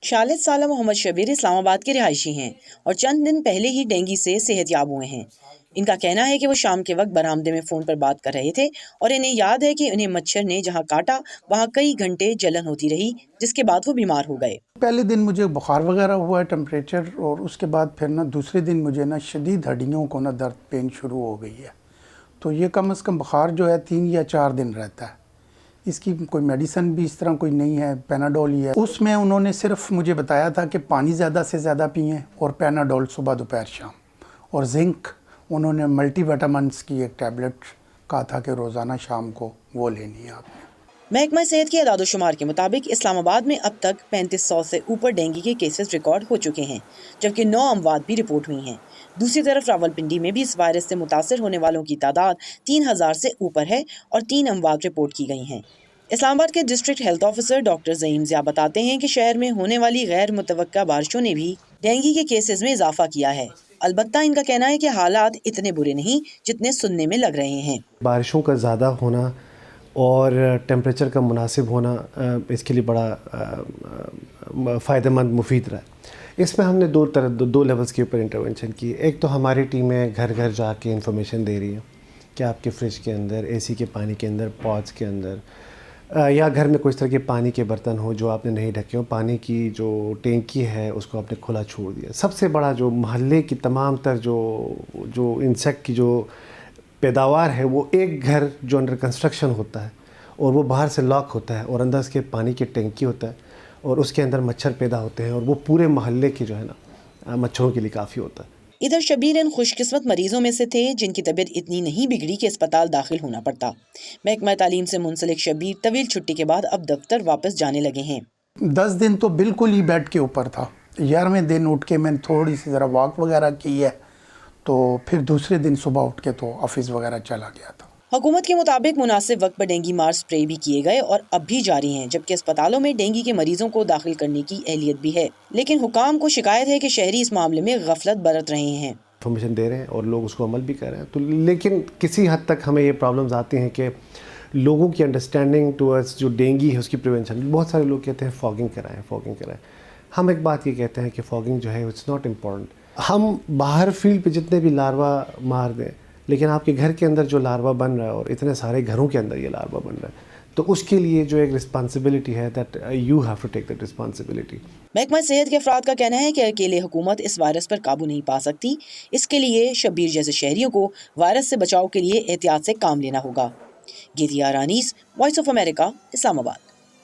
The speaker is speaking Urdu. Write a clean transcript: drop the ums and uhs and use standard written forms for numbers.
46 سالہ محمد شبیر اسلام آباد کے رہائشی ہیں اور چند دن پہلے ہی ڈینگی سے صحت یاب ہوئے ہیں۔ ان کا کہنا ہے کہ وہ شام کے وقت برآمدے میں فون پر بات کر رہے تھے اور انہیں یاد ہے کہ انہیں مچھر نے جہاں کاٹا وہاں کئی گھنٹے جلن ہوتی رہی، جس کے بعد وہ بیمار ہو گئے۔ پہلے دن مجھے بخار وغیرہ ہوا ہے، ٹمپریچر، اور اس کے بعد پھر دوسرے دن مجھے شدید ہڈیوں کو درد پین شروع ہو گئی ہے۔ تو یہ کم از کم بخار جو ہے 3 یا 4 دن رہتا ہے۔ اس کی کوئی میڈیسن بھی اس طرح کوئی نہیں ہے، پیناڈول ہی ہے۔ اس میں انہوں نے صرف مجھے بتایا تھا کہ پانی زیادہ سے زیادہ پئیں اور پیناڈول صبح دوپہر شام، اور زنک انہوں نے ملٹی وٹامنس کی ایک ٹیبلٹ کہا تھا کہ روزانہ شام کو وہ لینی ہے آپ نے۔ محکمہ صحت کے اعداد و شمار کے مطابق اسلام آباد میں اب تک 3500 سے اوپر ڈینگی کے کیسز ریکارڈ ہو چکے ہیں، جبکہ 9 اموات بھی رپورٹ ہوئی ہیں۔ دوسری طرف راولپنڈی میں بھی اس وائرس سے متاثر ہونے والوں کی تعداد 3000 سے اوپر ہے اور 3 اموات رپورٹ کی گئی ہیں۔ اسلام آباد کے district health officer doctor Zaeem Zia بتاتے ہیں کہ شہر میں ہونے والی غیر متوقع بارشوں نے بھی ڈینگی کے کیسز میں اضافہ کیا ہے۔ البتہ ان کا کہنا ہے کہ حالات اتنے برے نہیں جتنے سننے میں لگ رہے ہیں۔ بارشوں کا زیادہ ہونا اور ٹیمپریچر کا مناسب ہونا اس کے لیے بڑا فائدہ مند مفید رہا ہے۔ اس میں ہم نے دو لیولز کے اوپر انٹرونشن کی۔ ایک تو ہماری ٹیمیں گھر گھر جا کے انفارمیشن دے رہی ہیں کہ آپ کے فریج کے اندر، اے سی کے پانی کے اندر، پوٹس کے اندر، یا گھر میں کوئی اس طرح کے پانی کے برتن ہو جو آپ نے نہیں ڈھکے ہو، پانی کی جو ٹینکی ہے اس کو آپ نے کھلا چھوڑ دیا۔ سب سے بڑا جو محلے کی تمام تر جو انسیکٹ کی جو پیداوار ہے، وہ ایک گھر جو انڈر کنسٹرکشن ہوتا ہے اور وہ باہر سے لاک ہوتا ہے اور اندر اس کے پانی کی ٹینکی ہوتا ہے اور اس کے اندر مچھر پیدا ہوتے ہیں اور وہ پورے محلے کے جو ہے نا مچھروں کے لیے کافی ہوتا ہے۔ ادھر شبیر ان خوش قسمت مریضوں میں سے تھے جن کی طبیعت اتنی نہیں بگڑی کہ اسپتال داخل ہونا پڑتا۔ محکمہ تعلیم سے منسلک شبیر طویل چھٹی کے بعد اب دفتر واپس جانے لگے ہیں۔ 10 دن تو بالکل ہی بیڈ کے اوپر تھا۔ 11ویں دن اٹھ کے میں نے تھوڑی سی ذرا واک وغیرہ کی ہے، تو پھر دوسرے دن صبح اٹھ کے تو آفس وغیرہ چلا گیا تھا۔ حکومت کے مطابق مناسب وقت پر ڈینگی مار سپرے بھی کیے گئے اور اب بھی جاری ہیں، جبکہ اسپتالوں میں ڈینگی کے مریضوں کو داخل کرنے کی اہلیت بھی ہے، لیکن حکام کو شکایت ہے کہ شہری اس معاملے میں غفلت برت رہے ہیں۔ انفارمیشن دے رہے ہیں اور لوگ اس کو عمل بھی کر رہے ہیں، تو لیکن کسی حد تک ہمیں یہ پرابلمز آتی ہیں کہ لوگوں کی انڈرسٹینڈنگ ٹورڈز جو ڈینگی ہے اس کی پریونشن۔ بہت سارے لوگ کہتے ہیں فاگنگ کرائیں۔ ہم ایک بات یہ کہتے ہیں کہ فاگنگ جو ہے اٹس ناٹ امپورٹنٹ۔ ہم باہر فیلڈ پہ جتنے بھی لاروا مار دیں، لیکن آپ کے گھر کے اندر جو لاروا بن رہا ہے اور اتنے سارے گھروں کے اندر یہ لاروا بن رہا ہے، تو اس کے لیے جو ایک رسپانسبلٹی ہے that you have to take that responsibility. محکمہ صحت کے افراد کا کہنا ہے کہ اکیلے حکومت اس وائرس پر قابو نہیں پا سکتی، اس کے لیے شبیر جیسے شہریوں کو وائرس سے بچاؤ کے لیے احتیاط سے کام لینا ہوگا۔ گیتیا رانیس، وائس آف امریکہ، اسلام آباد۔